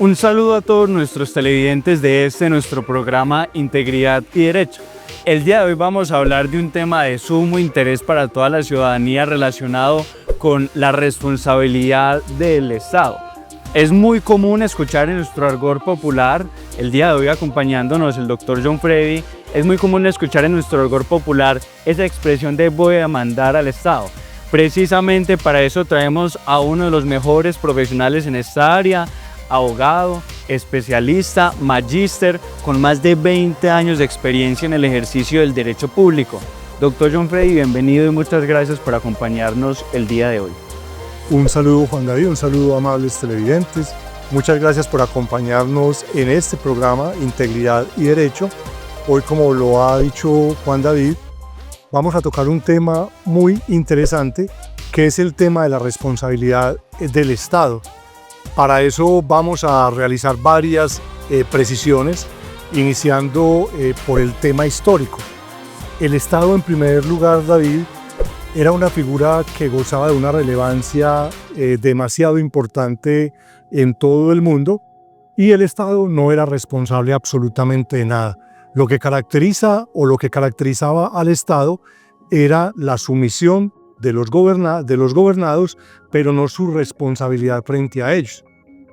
Un saludo a todos nuestros televidentes de nuestro programa Integridad y Derecho. El día de hoy vamos a hablar de un tema de sumo interés para toda la ciudadanía relacionado con la responsabilidad del Estado. Es muy común escuchar en nuestro argot popular, el día de hoy acompañándonos el doctor John Freddy, es muy común escuchar en nuestro argot popular esa expresión de voy a mandar al Estado. Precisamente para eso traemos a uno de los mejores profesionales en esta área, abogado, especialista, magíster, con más de 20 años de experiencia en el ejercicio del derecho público. Doctor John Freddy, bienvenido y muchas gracias por acompañarnos el día de hoy. Un saludo, Juan David, un saludo, amables televidentes. Muchas gracias por acompañarnos en este programa Integridad y Derecho. Hoy, como lo ha dicho Juan David, vamos a tocar un tema muy interesante, que es el tema de la responsabilidad del Estado. Para eso vamos a realizar varias precisiones, iniciando por el tema histórico. El Estado, en primer lugar, David, era una figura que gozaba de una relevancia demasiado importante en todo el mundo, y el Estado no era responsable absolutamente de nada. Lo que caracteriza o lo que caracterizaba al Estado era la sumisión de los gobernados, pero no su responsabilidad frente a ellos.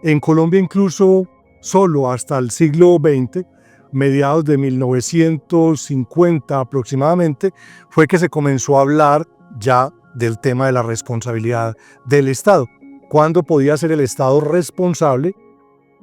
En Colombia, incluso solo hasta el siglo XX, mediados de 1950 aproximadamente, fue que se comenzó a hablar ya del tema de la responsabilidad del Estado. ¿Cuándo podía ser el Estado responsable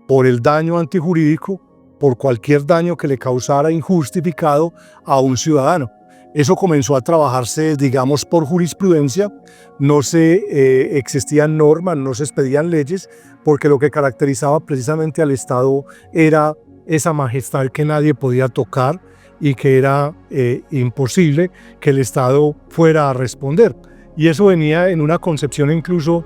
por el daño antijurídico, por cualquier daño que le causara injustificado a un ciudadano? Eso comenzó a trabajarse, digamos, por jurisprudencia. No se existían normas, no se expedían leyes, porque lo que caracterizaba precisamente al Estado era esa majestad que nadie podía tocar y que era imposible que el Estado fuera a responder. Y eso venía en una concepción incluso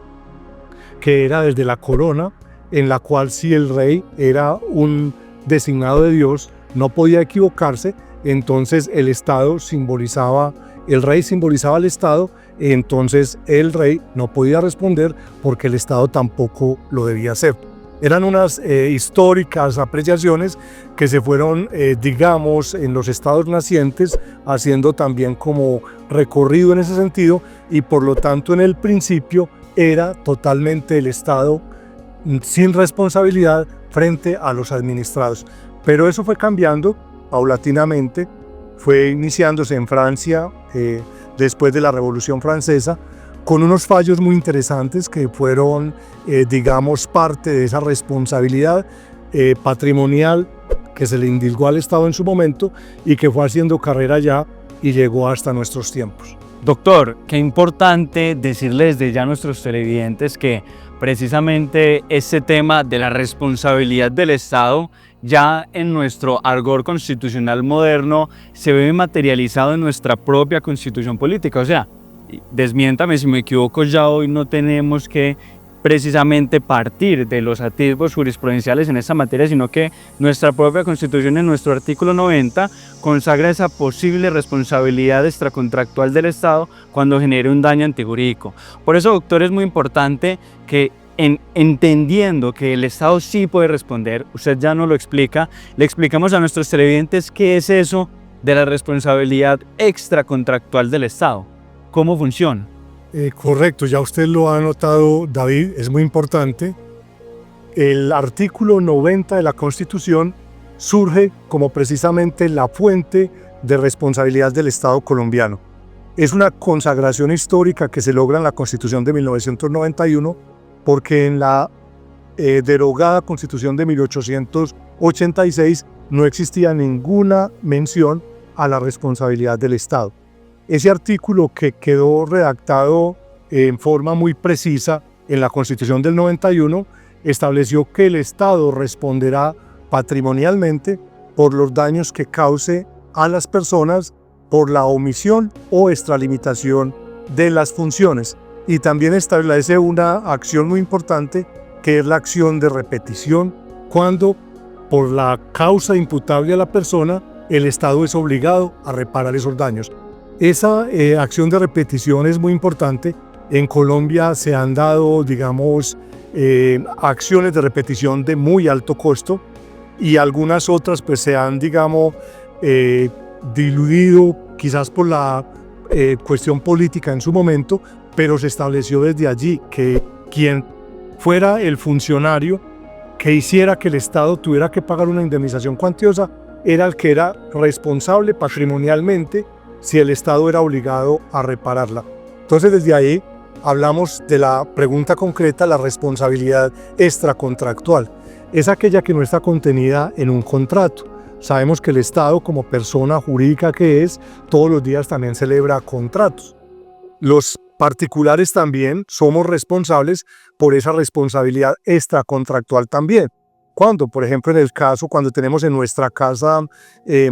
que era desde la corona, en la cual si el rey era un designado de Dios, no podía equivocarse. Entonces el Estado el rey simbolizaba al Estado, entonces el rey no podía responder porque el Estado tampoco lo debía hacer. Eran unas históricas apreciaciones que se fueron, digamos, en los estados nacientes, haciendo también como recorrido en ese sentido, y por lo tanto en el principio era totalmente el Estado sin responsabilidad frente a los administrados. Pero eso fue cambiando paulatinamente, fue iniciándose en Francia después de la Revolución Francesa, con unos fallos muy interesantes que fueron, digamos, parte de esa responsabilidad patrimonial que se le indilgó al Estado en su momento y que fue haciendo carrera ya y llegó hasta nuestros tiempos. Doctor, qué importante decirle desde ya a nuestros televidentes que precisamente este tema de la responsabilidad del Estado ya en nuestro argot constitucional moderno se ve materializado en nuestra propia constitución política. O sea, desmiéntame si me equivoco, ya hoy no tenemos que precisamente partir de los atisbos jurisprudenciales en esta materia, sino que nuestra propia constitución en nuestro artículo 90 consagra esa posible responsabilidad extracontractual del Estado cuando genere un daño antijurídico. Por eso, doctor, es muy importante que entendiendo que el Estado sí puede responder, usted ya nos lo explica, le explicamos a nuestros televidentes qué es eso de la responsabilidad extracontractual del Estado, cómo funciona. Correcto, ya usted lo ha notado, David, es muy importante. El artículo 90 de la Constitución surge como precisamente la fuente de responsabilidad del Estado colombiano. Es una consagración histórica que se logra en la Constitución de 1991, porque en la derogada Constitución de 1886 no existía ninguna mención a la responsabilidad del Estado. Ese artículo, que quedó redactado en forma muy precisa en la Constitución del 91, estableció que el Estado responderá patrimonialmente por los daños que cause a las personas por la omisión o extralimitación de las funciones. Y también establece una acción muy importante, que es la acción de repetición, cuando por la causa imputable a la persona el Estado es obligado a reparar esos daños. Esa acción de repetición es muy importante. En Colombia se han dado, digamos, acciones de repetición de muy alto costo, y algunas otras pues se han, digamos, diluido quizás por la cuestión política en su momento, pero se estableció desde allí que quien fuera el funcionario que hiciera que el Estado tuviera que pagar una indemnización cuantiosa era el que era responsable patrimonialmente si el Estado era obligado a repararla. Entonces desde ahí hablamos de la pregunta concreta, la responsabilidad extracontractual. Es aquella que no está contenida en un contrato. Sabemos que el Estado, como persona jurídica que es, todos los días también celebra contratos. Los particulares también somos responsables por esa responsabilidad extracontractual también. Cuando, por ejemplo, en el caso, cuando tenemos en nuestra casa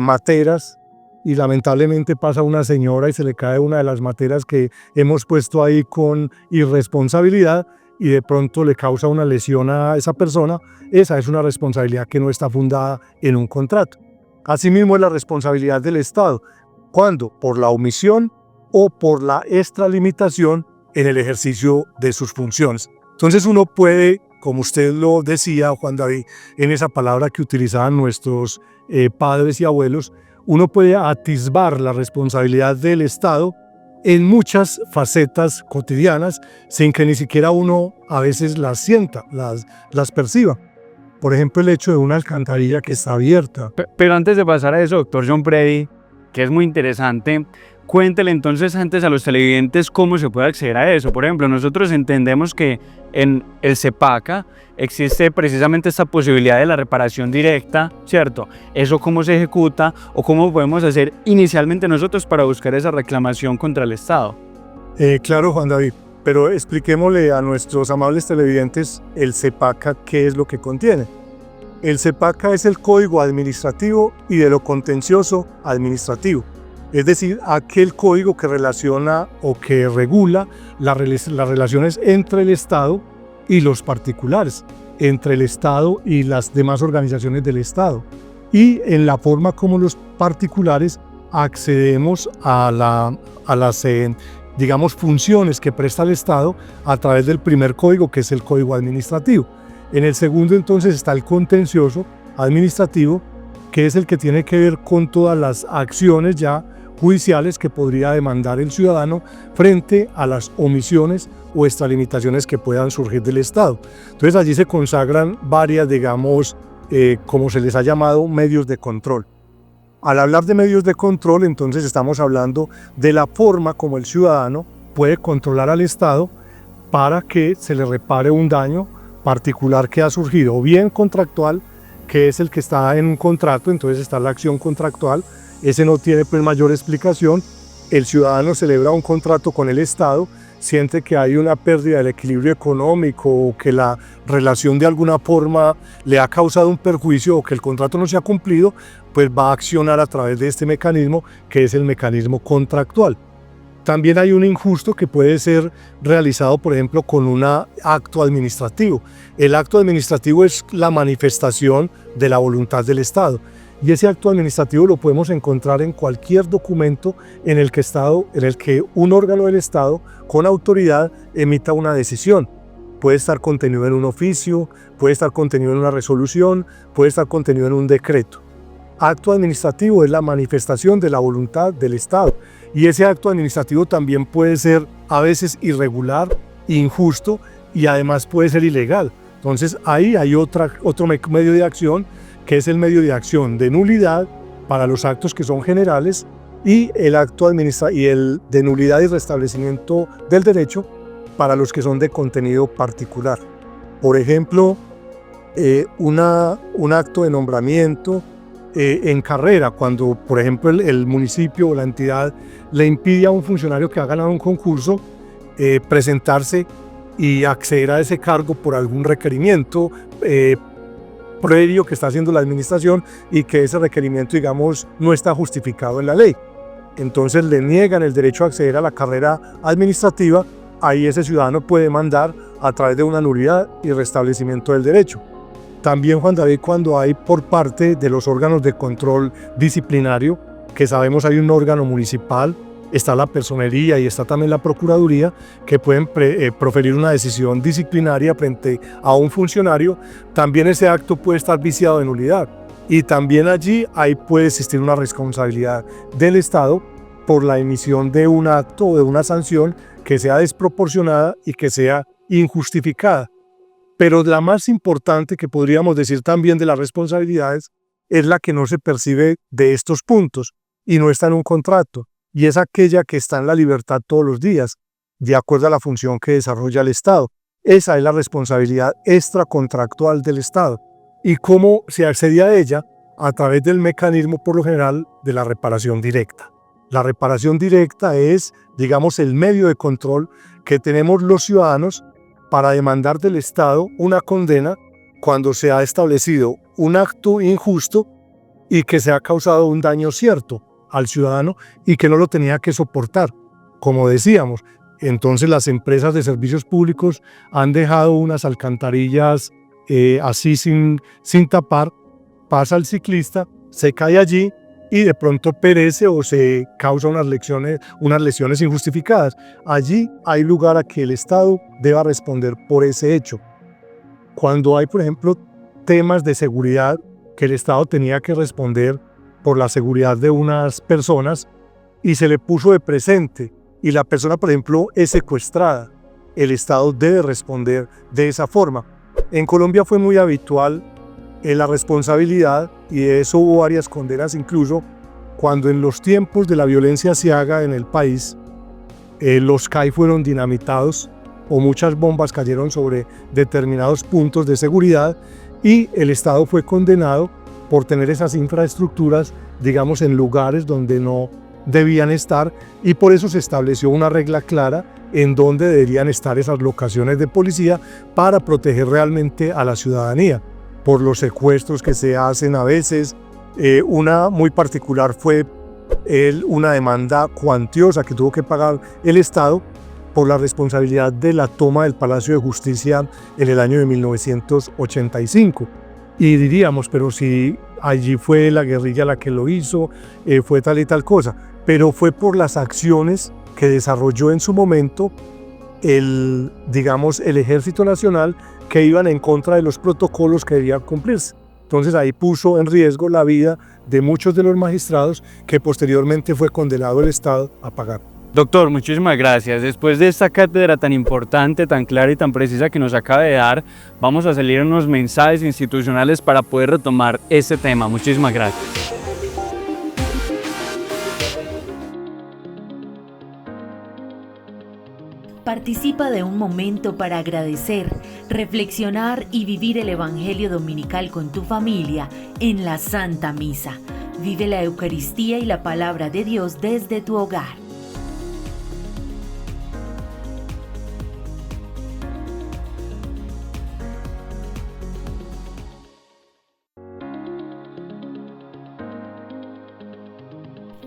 materas y lamentablemente pasa una señora y se le cae una de las materas que hemos puesto ahí con irresponsabilidad y de pronto le causa una lesión a esa persona, esa es una responsabilidad que no está fundada en un contrato. Asimismo es la responsabilidad del Estado, cuando por la omisión o por la extralimitación en el ejercicio de sus funciones. Entonces uno puede, como usted lo decía, Juan David, en esa palabra que utilizaban nuestros padres y abuelos, uno puede atisbar la responsabilidad del Estado en muchas facetas cotidianas sin que ni siquiera uno a veces las sienta, las perciba. Por ejemplo, el hecho de una alcantarilla que está abierta. Pero antes de pasar a eso, doctor John Brady, que es muy interesante, cuéntele entonces antes a los televidentes cómo se puede acceder a eso. Por ejemplo, nosotros entendemos que en el CEPACA existe precisamente esta posibilidad de la reparación directa, ¿cierto? ¿Eso cómo se ejecuta o cómo podemos hacer inicialmente nosotros para buscar esa reclamación contra el Estado? Claro, Juan David, pero expliquémosle a nuestros amables televidentes el CEPACA qué es lo que contiene. El CEPACA es el Código Administrativo y de lo Contencioso Administrativo. Es decir, aquel código que relaciona o que regula las relaciones entre el Estado y los particulares, entre el Estado y las demás organizaciones del Estado, y en la forma como los particulares accedemos a las digamos, funciones que presta el Estado a través del primer código, que es el Código Administrativo. En el segundo, entonces, está el contencioso administrativo, que es el que tiene que ver con todas las acciones ya judiciales que podría demandar el ciudadano frente a las omisiones o extralimitaciones que puedan surgir del Estado. Entonces allí se consagran varias, digamos, como se les ha llamado, medios de control. Al hablar de medios de control, entonces estamos hablando de la forma como el ciudadano puede controlar al Estado para que se le repare un daño particular que ha surgido, o bien contractual, que es el que está en un contrato, entonces está la acción contractual. Ese no tiene pues mayor explicación. El ciudadano celebra un contrato con el Estado, siente que hay una pérdida del equilibrio económico o que la relación de alguna forma le ha causado un perjuicio o que el contrato no se ha cumplido, pues va a accionar a través de este mecanismo que es el mecanismo contractual. También hay un injusto que puede ser realizado, por ejemplo, con un acto administrativo. El acto administrativo es la manifestación de la voluntad del Estado. Y ese acto administrativo lo podemos encontrar en cualquier documento en el que un órgano del Estado con autoridad emita una decisión. Puede estar contenido en un oficio, puede estar contenido en una resolución, puede estar contenido en un decreto. Acto administrativo es la manifestación de la voluntad del Estado. Y ese acto administrativo también puede ser a veces irregular, injusto y además puede ser ilegal. Entonces ahí hay otro medio de acción, que es el medio de acción de nulidad para los actos que son generales y el de nulidad y restablecimiento del derecho para los que son de contenido particular. Por ejemplo, un acto de nombramiento en carrera, cuando por ejemplo el municipio o la entidad le impide a un funcionario que ha ganado un concurso presentarse y acceder a ese cargo por algún requerimiento previo que está haciendo la administración y que ese requerimiento, digamos, no está justificado en la ley. Entonces le niegan el derecho a acceder a la carrera administrativa, ahí ese ciudadano puede demandar a través de una nulidad y restablecimiento del derecho. También, Juan David, cuando hay por parte de los órganos de control disciplinario, que sabemos hay un órgano municipal está la personería y está también la procuraduría, que pueden proferir una decisión disciplinaria frente a un funcionario. También ese acto puede estar viciado de nulidad y también allí ahí puede existir una responsabilidad del Estado por la emisión de un acto o de una sanción que sea desproporcionada y que sea injustificada. Pero la más importante que podríamos decir también de las responsabilidades es la que no se percibe de estos puntos y no está en un contrato, y es aquella que está en la libertad todos los días, de acuerdo a la función que desarrolla el Estado. Esa es la responsabilidad extracontractual del Estado. ¿Y cómo se accede a ella? A través del mecanismo, por lo general, de la reparación directa. La reparación directa es, digamos, el medio de control que tenemos los ciudadanos para demandar del Estado una condena cuando se ha establecido un acto injusto y que se ha causado un daño cierto al ciudadano y que no lo tenía que soportar. Como decíamos, entonces las empresas de servicios públicos han dejado unas alcantarillas así sin tapar, pasa el ciclista, se cae allí y de pronto perece o se causa unas lesiones injustificadas. Allí hay lugar a que el Estado deba responder por ese hecho. Cuando hay, por ejemplo, temas de seguridad que el Estado tenía que responder por la seguridad de unas personas y se le puso de presente y la persona, por ejemplo, es secuestrada, el Estado debe responder de esa forma. En Colombia fue muy habitual la responsabilidad, y de eso hubo varias condenas incluso, cuando en los tiempos de la violencia aciaga en el país, los CAI fueron dinamitados o muchas bombas cayeron sobre determinados puntos de seguridad y el Estado fue condenado por tener esas infraestructuras, digamos, en lugares donde no debían estar, y por eso se estableció una regla clara en dónde deberían estar esas locaciones de policía para proteger realmente a la ciudadanía por los secuestros que se hacen a veces. Una muy particular fue una demanda cuantiosa que tuvo que pagar el Estado por la responsabilidad de la toma del Palacio de Justicia en el año de 1985. Y diríamos, pero si allí fue la guerrilla la que lo hizo, fue tal y tal cosa, pero fue por las acciones que desarrolló en su momento el Ejército Nacional, que iban en contra de los protocolos que debían cumplirse. Entonces ahí puso en riesgo la vida de muchos de los magistrados que posteriormente fue condenado el Estado a pagar. Doctor, muchísimas gracias. Después de esta cátedra tan importante, tan clara y tan precisa que nos acaba de dar, vamos a salir unos mensajes institucionales para poder retomar este tema. Muchísimas gracias. Participa de un momento para agradecer, reflexionar y vivir el Evangelio Dominical con tu familia en la Santa Misa. Vive la Eucaristía y la Palabra de Dios desde tu hogar.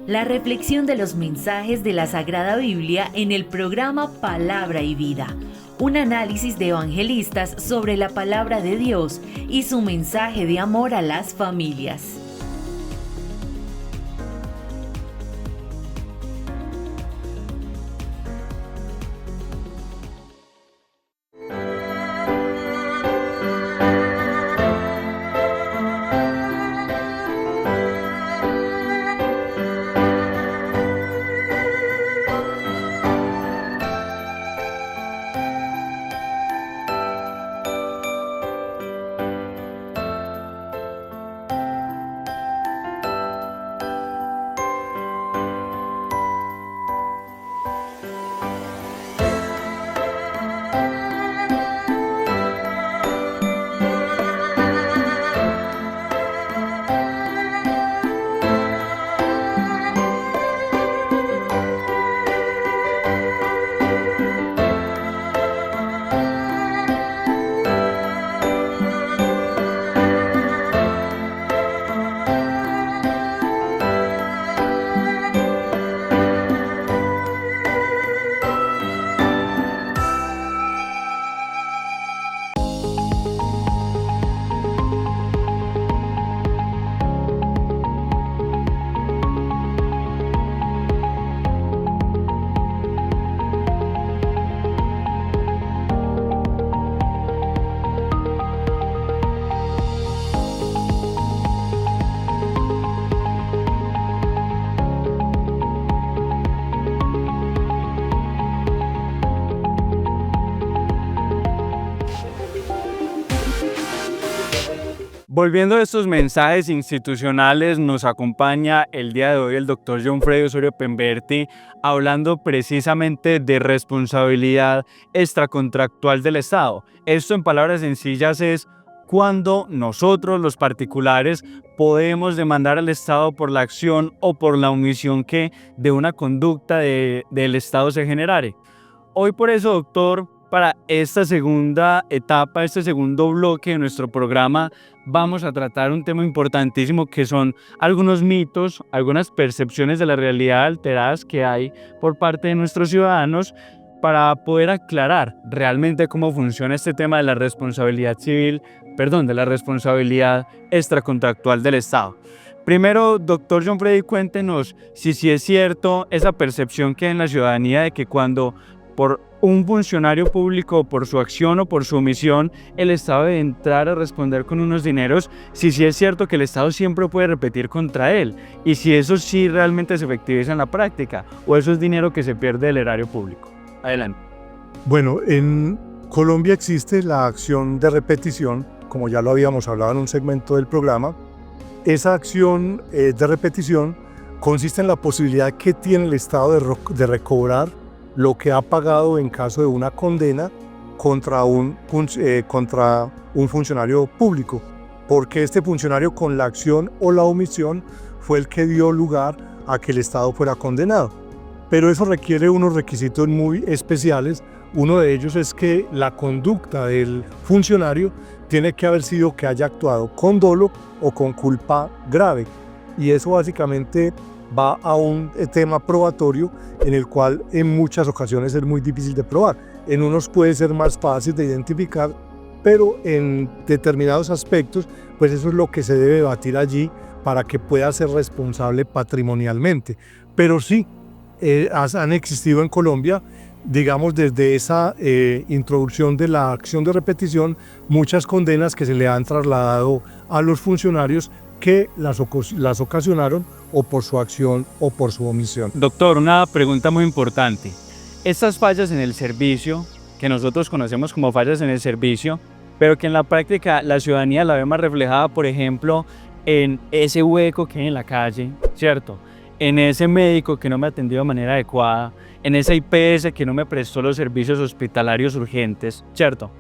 La reflexión de los mensajes de la Sagrada Biblia en el programa Palabra y Vida. Un análisis de evangelistas sobre la palabra de Dios y su mensaje de amor a las familias. Volviendo a estos mensajes institucionales, nos acompaña el día de hoy el doctor John Freddy Osorio Pemberti, hablando precisamente de responsabilidad extracontractual del Estado. Esto, en palabras sencillas, es cuando nosotros, los particulares, podemos demandar al Estado por la acción o por la omisión que de una conducta del Estado se generare. Hoy por eso, doctor, para esta segunda etapa, este segundo bloque de nuestro programa, vamos a tratar un tema importantísimo que son algunos mitos, algunas percepciones de la realidad alteradas que hay por parte de nuestros ciudadanos para poder aclarar realmente cómo funciona este tema de la responsabilidad de la responsabilidad extracontractual del Estado. Primero, doctor John Freddy, cuéntenos si es cierto esa percepción que hay en la ciudadanía de que cuando por un funcionario público, por su acción o por su omisión, el Estado debe entrar a responder con unos dineros, si es cierto que el Estado siempre puede repetir contra él, y si eso sí realmente se efectiviza en la práctica, o eso es dinero que se pierde del erario público. Adelante. Bueno, en Colombia existe la acción de repetición, como ya lo habíamos hablado en un segmento del programa. Esa acción de repetición consiste en la posibilidad que tiene el Estado de recobrar lo que ha pagado en caso de una condena contra un funcionario público, porque este funcionario, con la acción o la omisión, fue el que dio lugar a que el Estado fuera condenado. Pero eso requiere unos requisitos muy especiales. Uno de ellos es que la conducta del funcionario tiene que haber sido que haya actuado con dolo o con culpa grave, y eso básicamente va a un tema probatorio en el cual en muchas ocasiones es muy difícil de probar. En unos puede ser más fácil de identificar, pero en determinados aspectos, pues eso es lo que se debe debatir allí para que pueda ser responsable patrimonialmente. Pero sí, han existido en Colombia, digamos, desde esa introducción de la acción de repetición, muchas condenas que se le han trasladado a los funcionarios que las ocasionaron o por su acción o por su omisión. Doctor, una pregunta muy importante. Estas fallas en el servicio, que nosotros conocemos como fallas en el servicio, pero que en la práctica la ciudadanía la ve más reflejada, por ejemplo, en ese hueco que hay en la calle, ¿cierto? En ese médico que no me atendió de manera adecuada, en esa IPS que no me prestó los servicios hospitalarios urgentes, ¿cierto?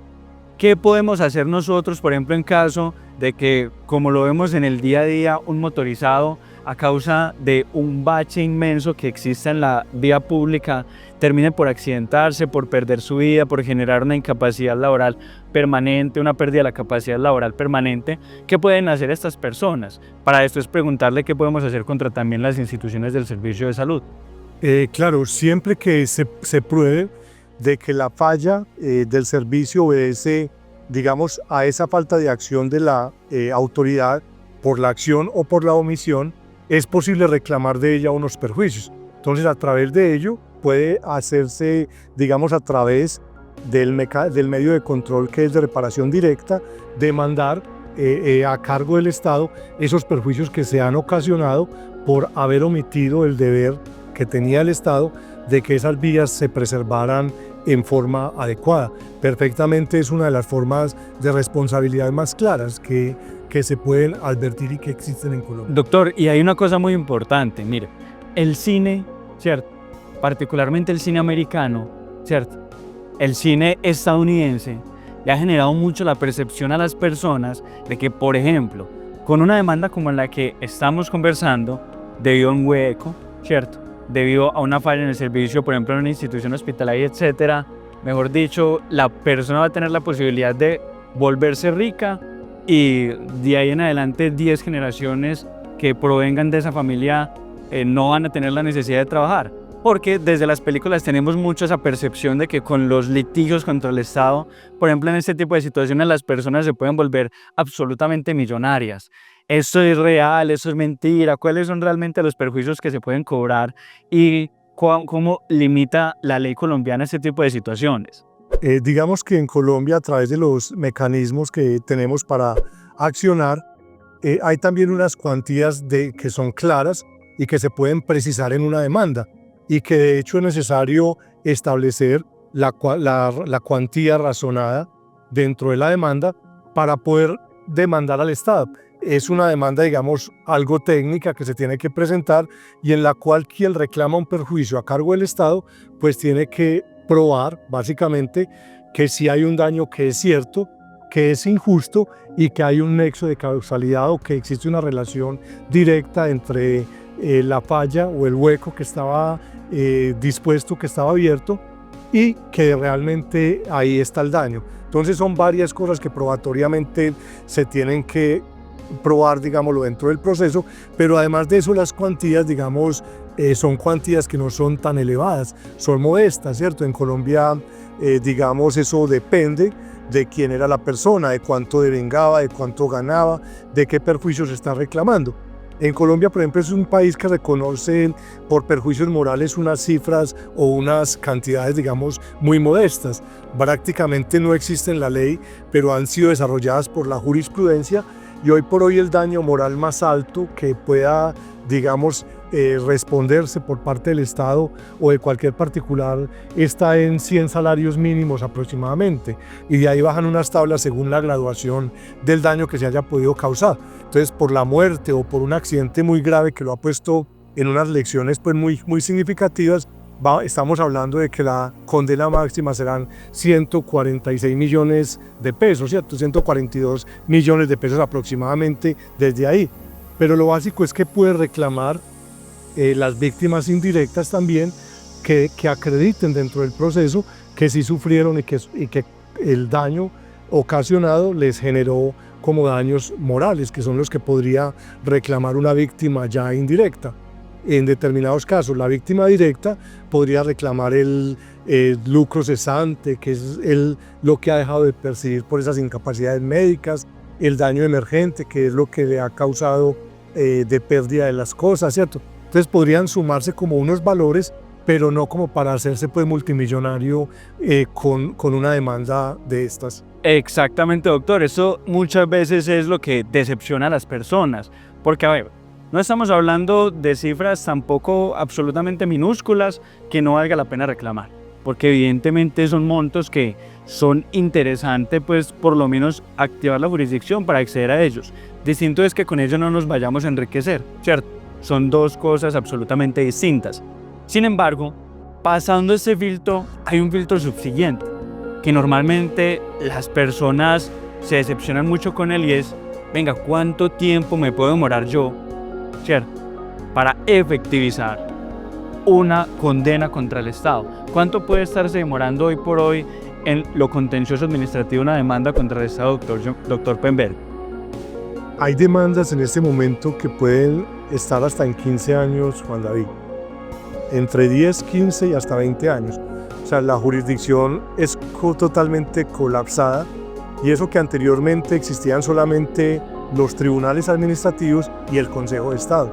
¿Qué podemos hacer nosotros, por ejemplo, en caso de que, como lo vemos en el día a día, un motorizado, a causa de un bache inmenso que existe en la vía pública, termine por accidentarse, por perder su vida, por generar una incapacidad laboral permanente, una pérdida de la capacidad laboral permanente? ¿Qué pueden hacer estas personas? Para esto es preguntarle qué podemos hacer contra también las instituciones del servicio de salud. Claro, siempre que se pruebe de que la falla del servicio obedece, digamos, a esa falta de acción de la autoridad por la acción o por la omisión, es posible reclamar de ella unos perjuicios. Entonces, a través de ello puede hacerse, digamos, a través del medio de control, que es de reparación directa, demandar a cargo del Estado esos perjuicios que se han ocasionado por haber omitido el deber que tenía el Estado de que esas vías se preservaran en forma adecuada. Perfectamente es una de las formas de responsabilidad más claras que se pueden advertir y que existen en Colombia. Doctor, y hay una cosa muy importante, mire, el cine, ¿cierto? Particularmente el cine americano, ¿cierto? El cine estadounidense le ha generado mucho la percepción a las personas de que, por ejemplo, con una demanda como la que estamos conversando, debido a un hueco, ¿cierto? Debido a una falla en el servicio, por ejemplo, en una institución hospitalaria, etcétera, mejor dicho, la persona va a tener la posibilidad de volverse rica y de ahí en adelante 10 generaciones que provengan de esa familia no van a tener la necesidad de trabajar. Porque desde las películas tenemos mucho esa percepción de que con los litigios contra el Estado, por ejemplo, en este tipo de situaciones las personas se pueden volver absolutamente millonarias. ¿Esto es real? ¿Eso es mentira? ¿Cuáles son realmente los perjuicios que se pueden cobrar? ¿Y cómo limita la ley colombiana este tipo de situaciones? Digamos que en Colombia, a través de los mecanismos que tenemos para accionar, hay también unas cuantías que son claras y que se pueden precisar en una demanda, y que de hecho es necesario establecer la cuantía razonada dentro de la demanda para poder demandar al Estado. Es una demanda, digamos, algo técnica que se tiene que presentar y en la cual quien reclama un perjuicio a cargo del Estado, pues tiene que probar, básicamente, que si hay un daño que es cierto, que es injusto y que hay un nexo de causalidad o que existe una relación directa entre la falla o el hueco que estaba dispuesto, que estaba abierto y que realmente ahí está el daño. Entonces son varias cosas que probatoriamente se tienen que probar, digámoslo, dentro del proceso, pero además de eso las cuantías, digamos, son cuantías que no son tan elevadas, son modestas, ¿cierto? En Colombia, digamos, eso depende de quién era la persona, de cuánto devengaba, de cuánto ganaba, de qué perjuicio se está reclamando. En Colombia, por ejemplo, es un país que reconoce por perjuicios morales unas cifras o unas cantidades, digamos, muy modestas. Prácticamente no existen en la ley, pero han sido desarrolladas por la jurisprudencia y hoy por hoy el daño moral más alto que pueda, digamos, responderse por parte del Estado o de cualquier particular está en 100 salarios mínimos aproximadamente y de ahí bajan unas tablas según la graduación del daño que se haya podido causar. Entonces, por la muerte o por un accidente muy grave que lo ha puesto en unas lecciones pues muy significativas, estamos hablando de que la condena máxima serán 146 millones de pesos, ¿cierto? 142 millones de pesos aproximadamente desde ahí. Pero lo básico es que puede reclamar las víctimas indirectas también que acrediten dentro del proceso que sí sufrieron y que el daño ocasionado les generó como daños morales, que son los que podría reclamar una víctima ya indirecta. En determinados casos, la víctima directa podría reclamar el lucro cesante, que es lo que ha dejado de percibir por esas incapacidades médicas, el daño emergente, que es lo que le ha causado de pérdida de las cosas, ¿cierto? Entonces podrían sumarse como unos valores, pero no como para hacerse pues multimillonario con una demanda de estas. Exactamente, doctor. Eso muchas veces es lo que decepciona a las personas, porque a ver, no estamos hablando de cifras tampoco absolutamente minúsculas que no valga la pena reclamar, porque evidentemente son montos que son interesantes, pues por lo menos activar la jurisdicción para acceder a ellos. Distinto es que con ello no nos vayamos a enriquecer, ¿cierto? Son dos cosas absolutamente distintas. Sin embargo, pasando ese filtro, hay un filtro subsiguiente, que normalmente las personas se decepcionan mucho con él y es, venga, ¿cuánto tiempo me puedo demorar yo, ¿cierto?, para efectivizar una condena contra el Estado? ¿Cuánto puede estarse demorando hoy por hoy en lo contencioso administrativo una demanda contra el Estado, doctor Pemberg? Hay demandas en este momento que pueden estar hasta en 15 años, Juan David. Entre 10, 15 y hasta 20 años. O sea, la jurisdicción es totalmente colapsada y eso que anteriormente existían solamente los tribunales administrativos y el Consejo de Estado.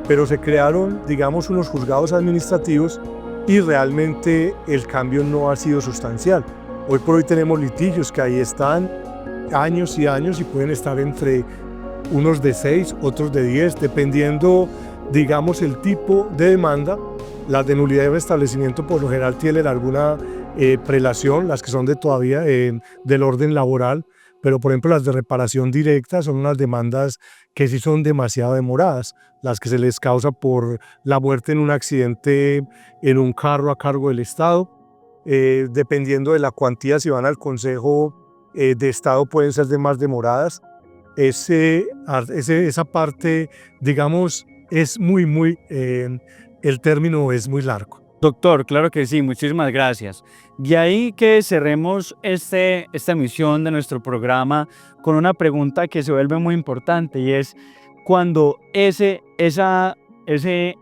Pero se crearon, digamos, unos juzgados administrativos y realmente el cambio no ha sido sustancial. Hoy por hoy tenemos litigios que ahí están años y años y pueden estar entre unos de 6, otros de 10, dependiendo, digamos, el tipo de demanda. Las de nulidad de restablecimiento por lo general tienen alguna prelación, las que son todavía del orden laboral, pero por ejemplo las de reparación directa son unas demandas que sí son demasiado demoradas, las que se les causa por la muerte en un accidente en un carro a cargo del Estado, dependiendo de la cuantía, si van al Consejo de Estado pueden ser de más demoradas. Esa parte, digamos, es muy, el término es muy largo. Doctor, claro que sí, muchísimas gracias. De ahí que cerremos esta emisión de nuestro programa con una pregunta que se vuelve muy importante y es cuando ese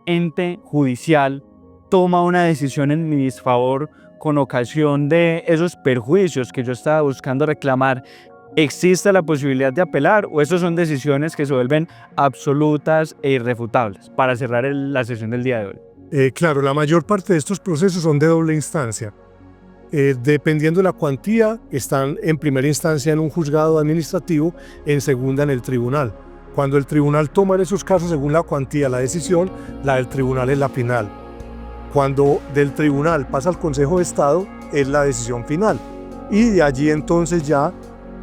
ente judicial toma una decisión en mi desfavor con ocasión de esos perjuicios que yo estaba buscando reclamar, ¿existe la posibilidad de apelar o esas son decisiones que se vuelven absolutas e irrefutables? Para cerrar la sesión del día de hoy. Claro, la mayor parte de estos procesos son de doble instancia. Dependiendo de la cuantía, están en primera instancia en un juzgado administrativo, en segunda en el tribunal. Cuando el tribunal toma en esos casos, según la cuantía, la decisión, la del tribunal es la final. Cuando del tribunal pasa al Consejo de Estado, es la decisión final. Y de allí entonces ya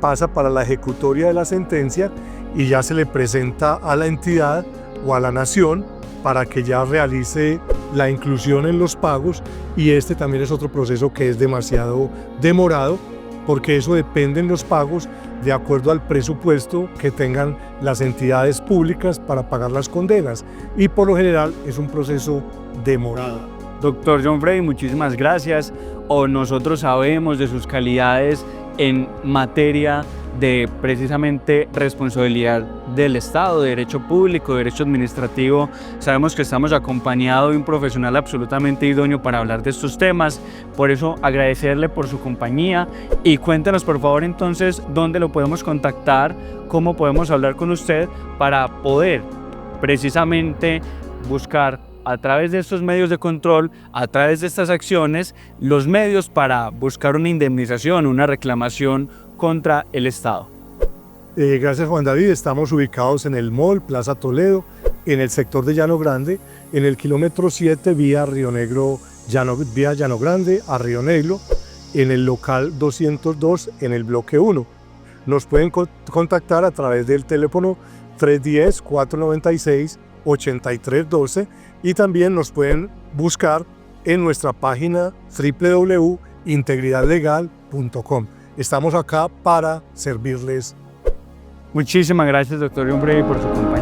pasa para la ejecutoria de la sentencia y ya se le presenta a la entidad o a la nación para que ya realice la inclusión en los pagos, y este también es otro proceso que es demasiado demorado, porque eso depende en los pagos de acuerdo al presupuesto que tengan las entidades públicas para pagar las condenas, y por lo general es un proceso demorado. Doctor John Freddy, muchísimas gracias. Nosotros sabemos de sus calidades en materia de precisamente responsabilidad del Estado, de derecho público, de derecho administrativo. Sabemos que estamos acompañados de un profesional absolutamente idóneo para hablar de estos temas. Por eso agradecerle por su compañía, y cuéntanos por favor entonces dónde lo podemos contactar, cómo podemos hablar con usted para poder precisamente buscar a través de estos medios de control, a través de estas acciones, los medios para buscar una indemnización, una reclamación contra el Estado. Gracias, Juan David. Estamos ubicados en el Mall Plaza Toledo, en el sector de Llano Grande, en el kilómetro 7 vía Llano Grande a Río Negro, en el local 202 en el bloque 1. Nos pueden contactar a través del teléfono 310-496-8312, y también nos pueden buscar en nuestra página www.integridadlegal.com. Estamos acá para servirles. Muchísimas gracias, doctor John Freddy, por su compañía.